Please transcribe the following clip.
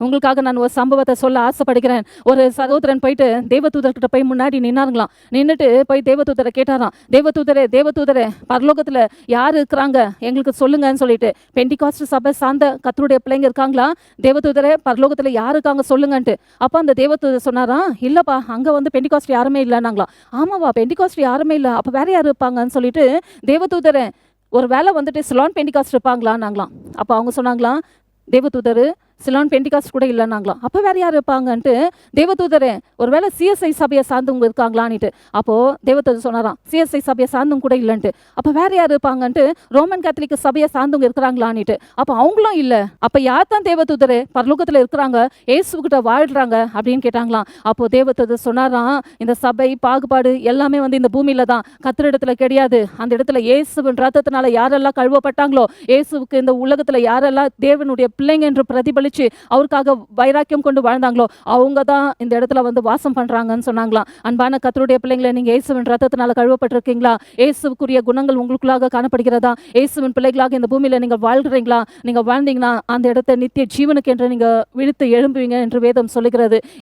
உங்களுக்காக நான் ஒரு சம்பவத்தை சொல்ல ஆசைப்படுகிறேன். ஒரு சகோதரன் போயிட்டு தேவதூதர்கிட்ட போய் முன்னாடி நின்னாருங்களாம். நின்னுட்டு போய் தேவதூதரை கேட்டாராம். தேவதூதரே, தேவதூதரே, பரலோகத்துல யார் இருக்கிறாங்க? எங்களுக்கு சொல்லுங்கன்னு சொல்லிட்டு. பெண்டிகாஸ்ட் சபை சார்ந்த கர்த்தருடைய பிள்ளைங்க இருக்காங்களா? தேவதூதரே, பரலோகத்துல யார் இருக்காங்க சொல்லுங்கன்ட்டு. அப்ப அந்த தேவதூதர் சொன்னாராம், இல்லப்பா, அங்க வந்து பெண்டிகாஸ்ட் யாருமே இல்லன்னாங்களாம். ஆமாவா, பெண்டிகாஸ்ட் யாருமே இல்ல. அப்ப வேற யார் இருப்பாங்கன்னு சொல்லிட்டு, தேவதூதரே, ஒரு வேளை வந்துட்டு சிலோன் பெண்டிகாஸ்ட் இருப்பாங்களான்னாங்களாம். அப்ப அவங்க சொன்னாங்களாம், தேவதூதரு, சிலோன் பெண்டிகாஸ்ட் கூட இல்லைன்னாங்களாம். அப்போ வேற யார் இருப்பாங்கன்ட்டு, தேவதூதரே, ஒருவேளை சிஎஸ்ஐ சபையை சார்ந்தவங்க இருக்காங்களான்னுட்டு. அப்போ தேவதூதர் சொன்னாராம், சிஎஸ்ஐ சபையை சார்ந்தவங்க கூட இல்லைன்ட்டு. அப்போ வேற யார் இருப்பாங்கன்ட்டு, ரோமன் கேத்தலிக் சபையை சார்ந்தவங்க இருக்கிறாங்களான்னுட்டு. அப்போ அவங்களும் இல்லை. அப்போ யார் தான் தேவதூதரே பரலோகத்தில் இருக்கிறாங்க, இயேசுகிட்ட வாழ்றாங்க அப்படின்னு கேட்டாங்களாம். அப்போ தேவதூதர் சொன்னாராம், இந்த சபை பாகுபாடு எல்லாமே வந்து இந்த பூமியில தான், கர்த்தரிடத்துல கிடையாது. அந்த இடத்துல இயேசுவின் ரத்தத்தினால யாரெல்லாம் கழுவப்பட்டாங்களோ, இயேசுவுக்கு இந்த உலகத்துல யாரெல்லாம் தேவனுடைய பிள்ளைங்க என்று பிரதிபலிச்சு அவருக்காக வைராக்கியம் கொண்டு வாழ்ந்தாங்களோ, அவங்க தான் இந்த இடத்துல வந்து வாசம் பண்றாங்கன்னு சொன்னாங்களாம். அன்பான கர்த்தருடைய பிள்ளைங்களை, நீங்க இயேசுவின் ரத்தத்தினால கழுவப்பட்டிருக்கீங்களா? இயேசுவுக்குரிய குணங்கள் உங்களுக்குள்ளாக காணப்படுகிறதா? இயேசுவின் பிள்ளைகளாக இந்த பூமியில நீங்க வாழ்கிறீங்களா? நீங்க வாழ்ந்தீங்கன்னா அந்த இடத்தை நித்திய ஜீவனுக்கு என்று நீங்க விழித்து எழும்புவீங்க என்று வேதம் சொல்லுகிறது.